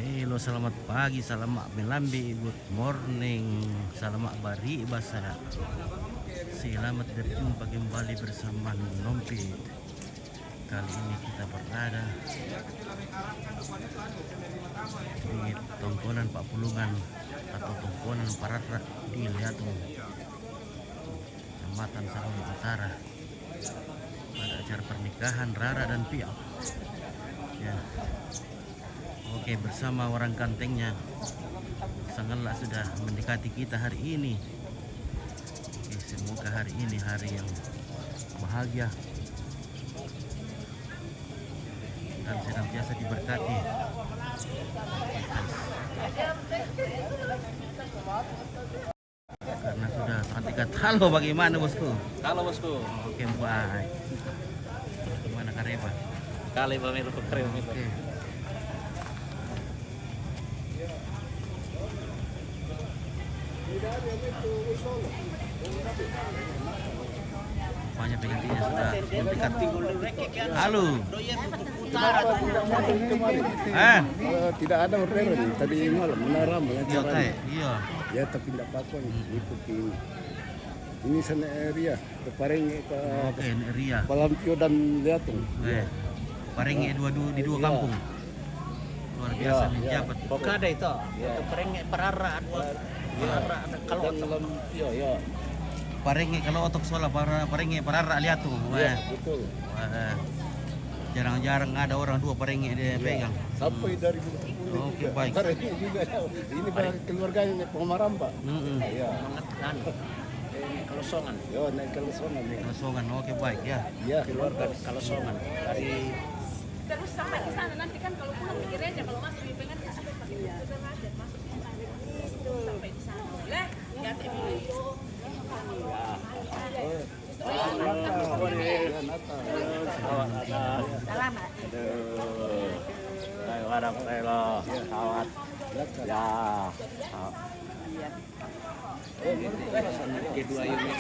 Halo, selamat pagi, selamat melambi, good morning, selamat bari bahasa. Selamat berjumpa kembali bersama Nompit. Kali ini kita berada di Tongkonan Pak Pulungan atau Tongkonan Parara di Liatung, Kecamatan Sabang Utara. Pada acara pernikahan Rara dan Pia. Ya. Oke, bersama orang kantengnya. Sangatlah sudah mendekati kita hari ini. Oke, semoga hari ini hari yang bahagia dan senantiasa diberkati. Karena sudah sangat halo, bagaimana bosku? Halo bosku. Oke, baik. Gimana Kareba? Kali pemilu keren itu. Oke. Banyak penggantinya sudah mendekat. Halo. Tidak ada order nih tadi malam menaram Iya, acaranya. iya. Ya tapi tidak apa-apa ikuti ini sana area ke Parenge ke Oke, Ria. Palampio dan Liatung. Parenge di dua kampung. Luar biasa menjabat. Oke ada itu. Itu perengek Parara Parara kalau Palampio ya. Parenge kalau otok sola Parenge Parara Liatung. Ya, betul. Jarang-jarang ada orang dua Parenge dia pegang. Sampai dari Bukit Oke, baik. Parenge juga. Ini keluarganya Pemaram, Pak. Ya. mengetan Kalosongan. Yo, naik Kalosongan ya. Kosongan, oke baik ya. Ya, Keluarga Kalosongan dari Terus sampai ke sana nanti kan kalau pulang di gereja, kalau masuk di pengantin sampai pakai mobil aja masuk di sana sampai di sana boleh ya Selamat. Warang Relo kawat. Ya. Kedua ini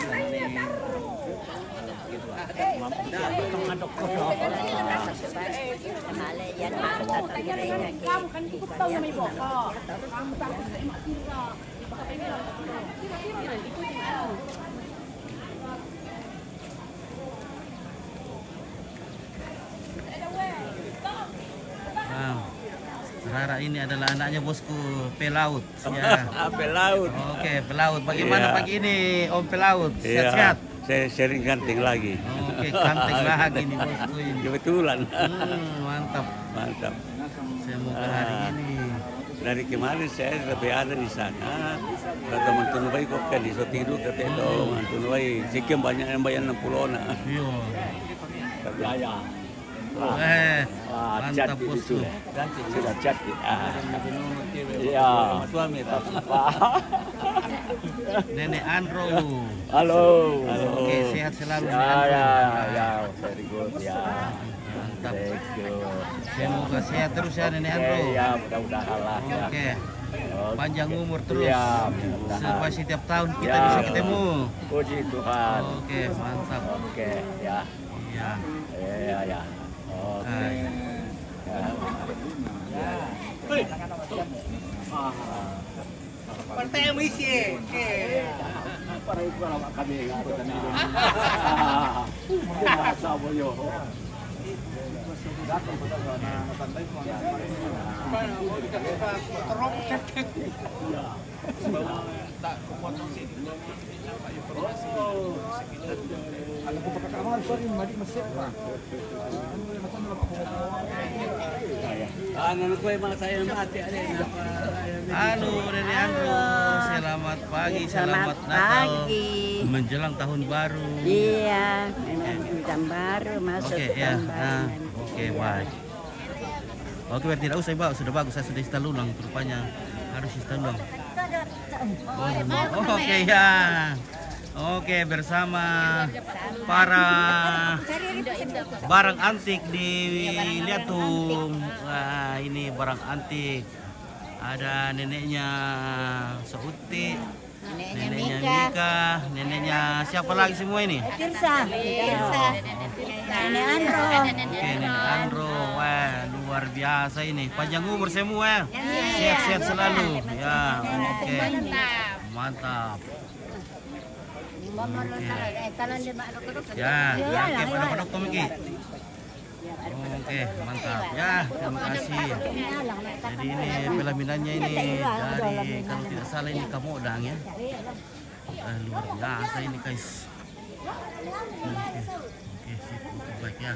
kamu kan cukup tahu namanya bokok kamu takut saya mak tira Nah, Rara ini adalah anaknya bosku Pelaut. Ya. Pelaut. Oke, Pelaut. Bagaimana Iya. pagi ini Om Pelaut? Sehat-sehat? Saya sering ganting lagi. Oke, kanteng lagi nih bosku ini. Kebetulan. Mantap. Mantap. Semoga hari ini. Dari kemarin saya lebih ada di sana. Teman Tunubay kok kan di Sotidu kata itu Tunubay sekian banyak yang bayar 60 na. Iya. Ya. Mantap bosku. Sudah cat. Iya. Suami tak. Nenek Andro. Halo. Oke, sehat selalu Nenek Ya, Andro. ya, very good ya. Mantap. Thank you. Semoga sehat terus ya Nenek Andro. Ya, mudah-mudahan lah ya. Oke. Panjang umur terus. Ya, Supaya setiap tahun kita Ya. bisa ketemu. Puji Tuhan. Oke, mantap. Oke, ya. Ya. Ya. Oke. Nah, Partai emisi. Para itu lawak kami anggota ini. Sama yo. Ano ko yung mga sayang mati. halo Nenek Andro, selamat pagi, selamat Selamat Natal pagi. menjelang tahun baru. Iya, memang tahun baru masuk Oke tahun ya, baru. nah, oke baik. Oke, berarti tidak usah Mbak, sudah bagus, saya sudah install ulang, rupanya harus install ulang. Oke ya, oke bersama para barang antik di Liatung. Wah, ini barang antik. Ada neneknya Seuti, neneknya Mika, neneknya siapa lagi semua ini? Tirsa. Nenek Andro. Oke, Nenek Andro. Wah, luar biasa ini. Panjang umur semua. Sehat-sehat selalu. Ya, oke. Mantap. Ya, oke Pak Dokter Miki. Oke, mantap. Ya, terima kasih. Jadi ini pelaminannya ini dari kalau tidak salah ini Kamodang ya. Luar biasa ini guys. Oke, sip, baik ya.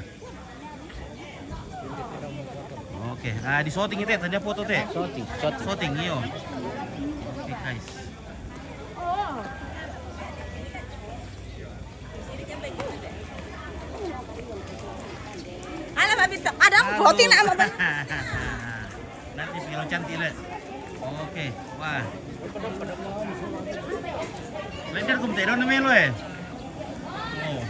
Oke, di shooting itu tadi foto teh. Shooting iyo. Oke guys. Alam habis ada voting nama bang. Nanti film cantik le. Oke, wah. Lender kum tero na melo eh. Oh.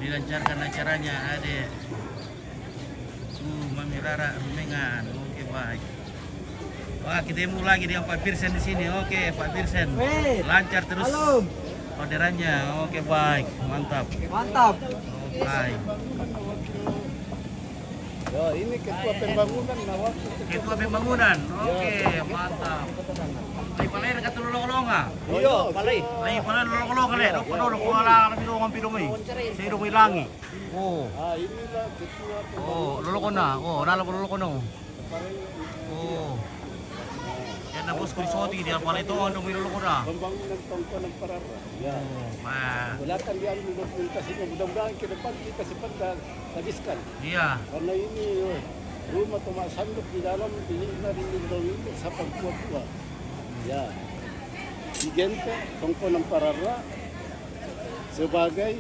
Dilancarkan acaranya ade. Mami Rara Rumengan. Oke, baik. Wah, ketemu lagi dengan Pak Pirsen di sini. Oke, Pak Pirsen. Lancar terus. Halo. Orderannya. Oke, baik. Mantap. Mantap. Baik. Ya, ini ketua pembangunan Nawak. Ketua pembangunan. Oke, mantap. Lai palai dekat lolong-lolong ah. Iya, palay. Lai palai lolong-lolong kali. Dok kono wala kami do ngampi domai. Saya do langi. Oh. Ah, inilah ketua Oh, lolong na. Oh, nala lolong kono. Oh. Yan na bos ko isoti dia palai to ando mi lolong na. pembangunan Tongko ng Parara. Ya. Ah, Wala kan diambil dokumentasinya, mudah-mudahan ke depan kita cepat habiskan. iya. Karena ini rumah Tomak Sanduk di dalam ini ini sampai tua. Ya. Digente Tongko ng Parara sebagai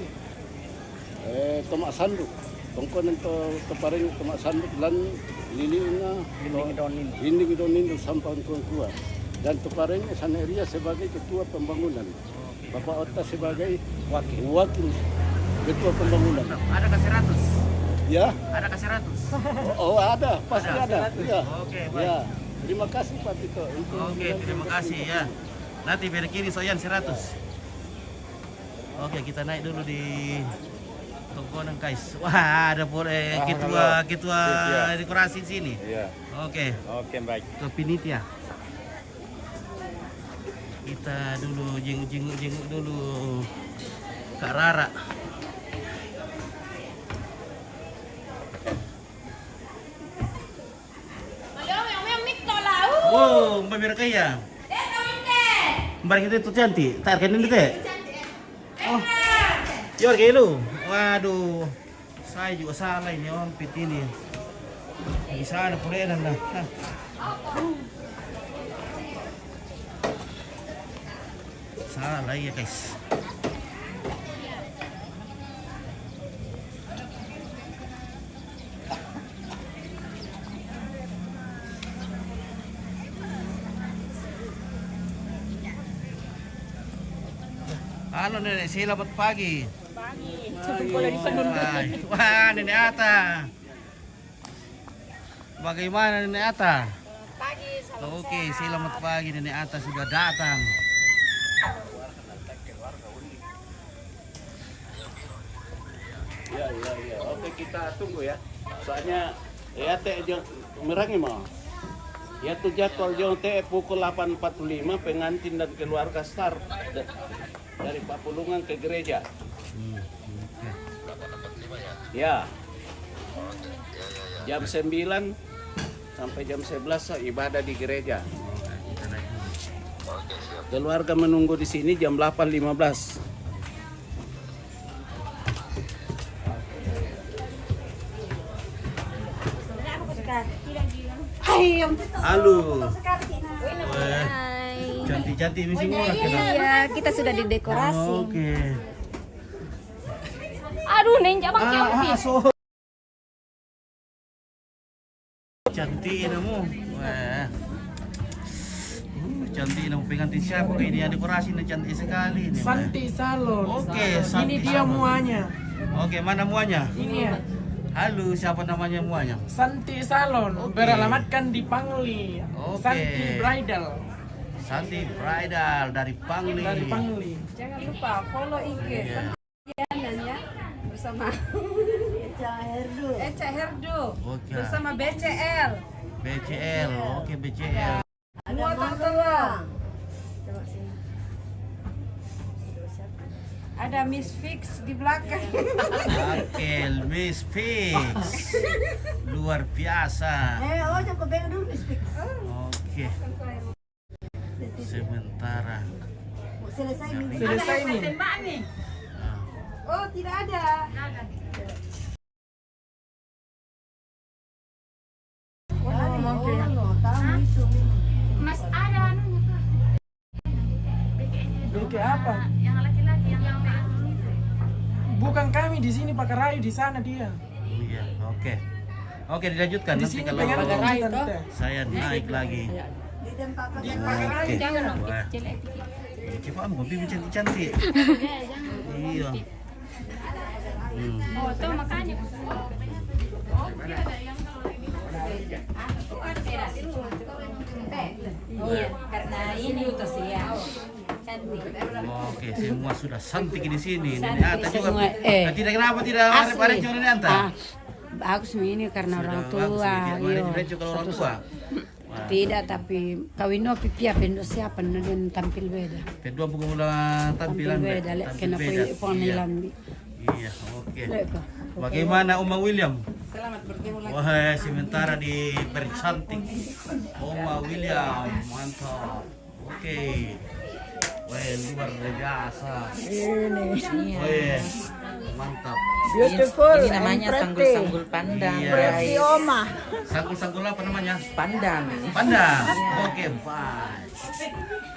Tomak Sanduk. Tongko ng Toparing Tomak Sanduk dan liliuna Dinding Donin sampai kuat. Dan Toparing Saneria sebagai ketua pembangunan. Bapak Ota sebagai wakil ketua pembangunan. Ada kasih 100. Ya. Ada kasih 100. Oh ada, pasti ada. Ya. Oke, baik. Ya. Terima kasih Pak Tito. Oke, terima kasih ya. Nanti biar kiri soyan 100. Oke, kita naik dulu di Tongkonang guys. Wah, ada ketua dekorasi di sini. Iya. Oke, Oke, baik. ke pinitia. Kita dulu jenguk dulu Kak Rara. Wow, Mbak Mira kaya. Mbak kita itu cantik. Tak kan ini teh. Oh. Yor kayak lu. Waduh. Saya juga salah ini orang pit ini. Di sana purenan dah. Salah ya guys. Halo Nenek, selamat pagi. Hai. Wah, Nenek Ata. Bagaimana Nenek Ata? Pagi, salam Oke, selamat pagi Nenek Ata sudah datang. Ya. Oke, kita tunggu ya. Soalnya ya teh merangi mau. Ya tuh jadwal jong teh pukul 8.45 pengantin dan keluarga start dari Papulungan ke gereja. Oke. Ya. Jam 9 sampai jam 11 ibadah di gereja. Kita naik dulu. Keluarga menunggu di sini jam 8.15. Halo. Cantik-cantik misi orang kita. Iya, kita sudah didekorasi. Oke. Aduh, Neng, jangan So. Cantik kamu. Wah. Cantik kamu pengantin siapa? Ini yang dekorasi ini cantik sekali ini. Santi Salon. Oke, Ini Santi dia Salon. muanya. Oke, mana muanya? Ini ya. Halo, siapa namanya muanya? Santi Salon. Oke. Beralamatkan di Pangli. Oke. Santi Bridal. Santi Bridal dari Pangli. Jangan lupa follow IG Iya. Santianan ya bersama Eca Herdu Oke. bersama BCL. BCL, oke BCL. Semua tolong. Coba sini. Ada Miss Fix di belakang. Oke, Miss Fix. Luar biasa. Oke. Sementara. Selesai nih. Tembak nih. Oh, tidak ada. Mas ada anunya Kak. Beke apa? Yang laki-laki yang pegang itu. Bukan kami di sini pakai rayu, di sana dia. Iya, oke. Oke, dilanjutkan Di nanti sini kalau pengen kunci tante. saya naik lagi. Oke. Wah. Coba kopi cantik-cantik. Iya. Oh, tuh makanya. Iya, karena ini utus ya. Cantik. Oke, semua sudah cantik di sini. Nenek Cantik Anta juga. semua, Tidak kenapa tidak Asli. mari cuma Nenek Anta. Bagus ini karena orang tua. Mari Iya. direjo kalau orang tua. Wah. Tidak, tapi kawin no pipia pendo siapa dan tampil beda. Kedua buku mula tampilan beda, lek tampil kena beda. panggilan. Iya, oke. Lek, Kak. Bagaimana Oma William? Selamat bertemu lagi. Wah, sementara diberi cantik. Oma William, mantap. Oke. Wah, luar biasa. Wah, mantap. Beautiful. Ini namanya sanggul-sanggul pandang. Iya. Oma. Sanggul-sanggul apa namanya? Pandang. Pandang. Oke, baik.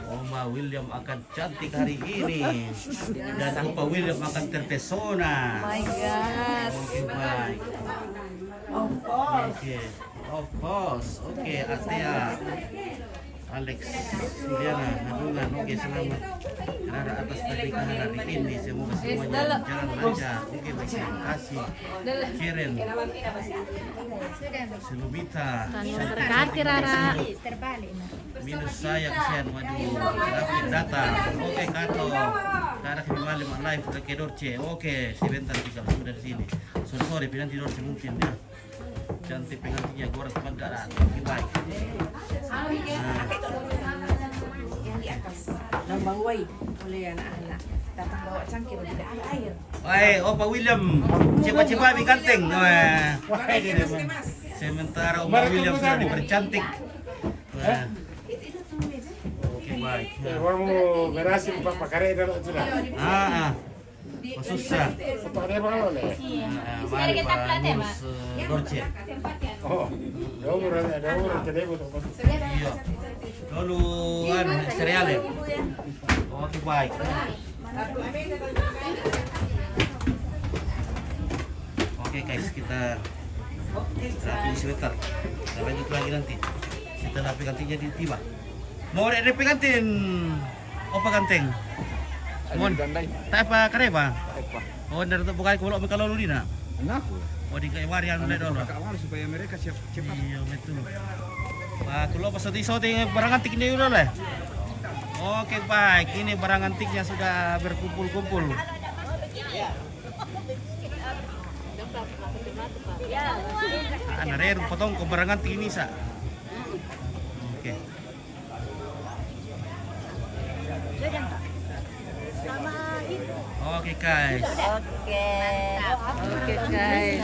Oma William akan cantik hari ini. Dan Opa William akan terpesona. My God. Oke, baik. Oke. Of course. Oke, Atea. Alex, Juliana, Hadungan, oke selamat Rara atas pernikahan hari ini, semoga semuanya berjalan lancar. Oke, baik, terima kasih. Karen, Selubita, Berkati Rara. minus saya kesian, waduh, David datang. Oke, Kato, Kara kembali live ke Dorce. Oke, sebentar kalau sudah di sini. Sorry, pinanti Dorce mungkin ya. Cantik pengantinnya goreng penggaran. Oke, baik. Lambang Wai oleh anak-anak. Datang bawa cangkir tidak ada air. Wah, Opa William, coba-coba ambil ganteng. Wah, sementara Opa William sudah dipercantik. Wah. Oke, baik. Kamu berhasil pakai itu sudah. Susah. Pakai apa boleh? Mari Pak Nus Dorce. Oh, ada umur jadi butuh. Iya. Lalu cereal ya. Oke, baik. Oke guys, kita rapi sebentar. Kita lanjut lagi nanti. Setelah pengantinnya tiba. Mau ada pengantin? Opa ganteng. Mohon. Tak apa kareba. Oh, dari tu bukan kalau lu dina. Kenapa? Oh, di kayak warian mulai dulu. Awal supaya mereka siap cepat. Iya, betul. Wah, kalau pas shooting barang antik ini udah lah. Oke, baik. Ini barang antiknya sudah berkumpul-kumpul. Narer potong ke barang antik ini sa. Oke. Oke, guys. Oke, guys.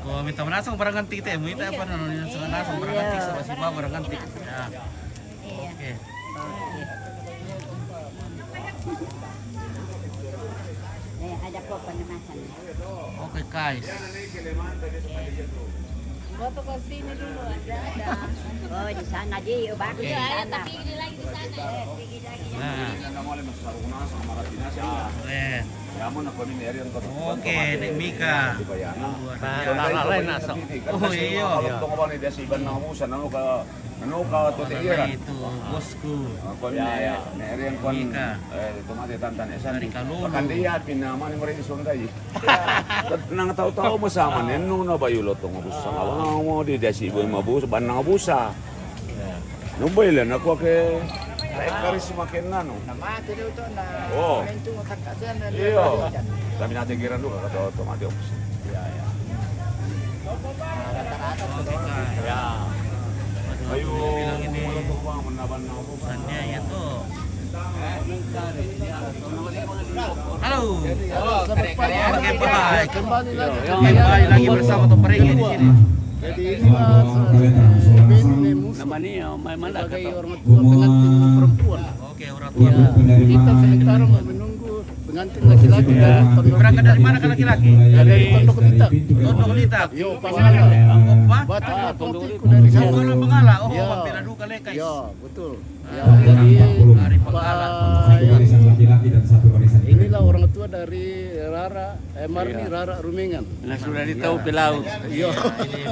Kau minta menasang barang antik teh, minta apa namanya? Menasang barang antik sama si bawa barang antik. Ya. Oke. Ada penemasan. Oke, guys. Foto ke sini dulu ada. Oh, di sana di bagus di sana. Nah, keren. Oke, Nek Mika. Oh iya. Itu bosku. Mika. Dari Kalulu. Nang tahu-tahu masama nenu na bayulo tong abusa. Awang mo di desi boy mabus banang abusa. Numbay lang ako ke Karis semakin nano. Mati dulu tuh na. Oh. Itu makan kasihan dan Iya. Tapi nanti kira dulu kata otomatis. Ya ya. Rata-rata sudah. Ya. Ayo. Bilang ini menaban pesannya itu. Halo. Oke, baik. Kembali lagi. Kembali lagi bersama Toparengnya di sini. Jadi inilah ini musuh Namanya mana sebagai kata? orang tua pengantin perempuan. Oke, orang tua. Ya, kita sementara menunggu pengantin laki-laki dari Pondok Berangkat dari mana ke laki-laki? dari Pondok Lita. Pondok Lita. Yo, Pangala. Apa? Batu Potiku dari sana. Pondok Pengala. Oh, Ya. Pembela Duka Lekais. Ya, betul. Ya, jadi Hari Pengala. Barisan laki-laki dan satu barisan inilah orang tua dari Rara, Marni Rara Rumengan. Nah, sudah ditahu pelaut. Iya.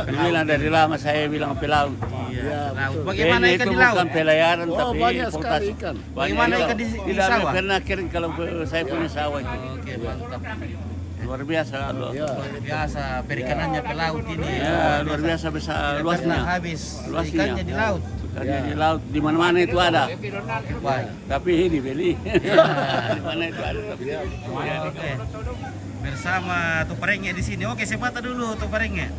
Bilang dari lama saya bilang pelaut. Iya. Laut. betul. Bagaimana Ini ikan itu di laut? bukan pelayaran Oh, tapi banyak eksploitasi. sekali ikan. Bagaimana ikan di Tidak sawah? pernah kering kalau saya punya sawah itu. Oke, mantap. Luar biasa. Ya. Luar biasa perikanannya pelaut ini. Ya, luar biasa besar Tidak pernah luasnya. habis Luasnya. ikannya di laut. Ikannya di laut di mana-mana itu ada. Baik. Tapi ini beli. Di mana itu ada tapi. Oke. Bersama Toparengnya di sini. Oke, sepatah dulu Toparengnya.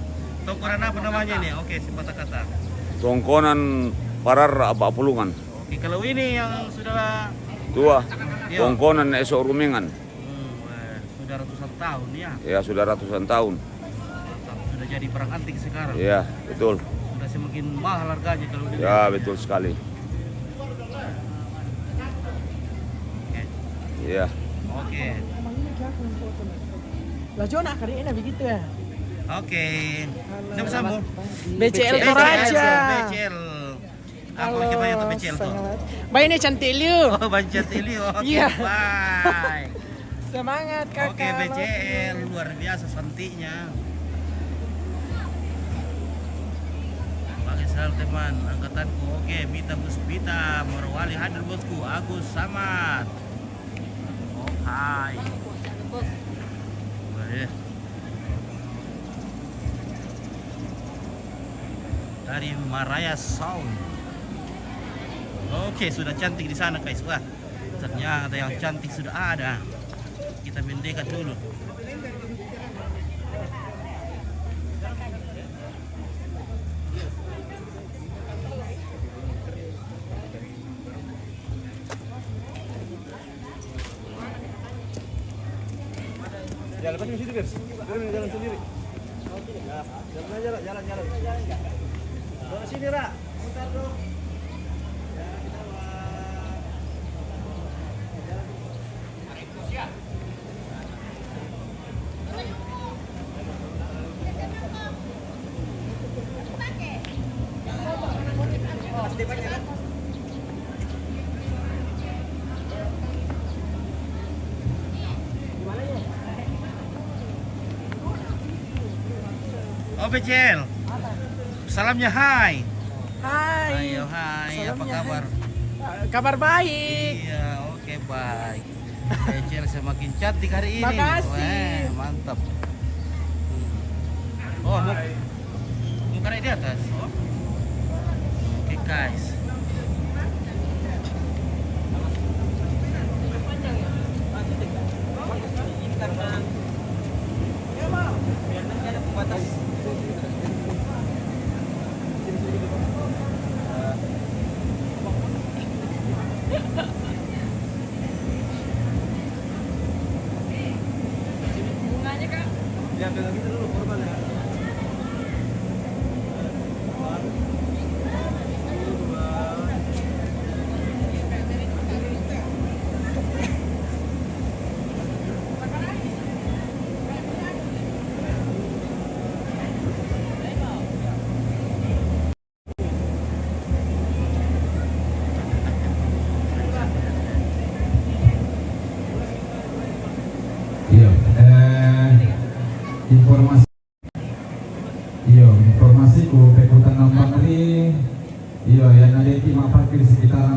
Tokoran apa namanya ini? Oke, sepatah kata. Tongkonan parar apa pulungan. Oke, kalau ini yang sudah Tua. Iya. Tongkonan esok rumingan. sudah ratusan tahun ya. Ya sudah ratusan tahun. Sudah jadi perang antik sekarang. Ya betul. Sudah semakin mahal harganya kalau dilihat. Ya betul sekali. Oke. Ya. Oke. Lah Jona kali ini begitu ya. Oke. Sudah bersambung. BCL Toraja. BCL. Apa coba ya BCL tuh? Baik ini cantik liu. Oh, Bancat ini. Oke, Iya. bye. Semangat kakak. Oke, BCL luar biasa santinya. Pakai sel teman angkatanku. Oke, Mita Puspita, Morwali hadir bosku. Agus Samad. Oh, hai. Baik. Dari Maraya Sound. Oke, sudah cantik di sana guys. Wah, ternyata yang cantik sudah ada. Kita mendekat dulu. Ya lepas di situ guys. Jalan sendiri. Jalan. Bawa sini Ra. Mutar dong. Oh, BCL. Salamnya hai. Hai. Ayo hai, apa Salamnya kabar? Kabar baik. Iya, oke baik. BCL semakin cantik hari ini. Makasih. Wah, mantap. Oh, muka di atas. Oh. Oke guys. Bunganya kak. Iya, informasi. Iya, informasi ku pekutan nampang ini. Iya, yang ada di parkir sekitar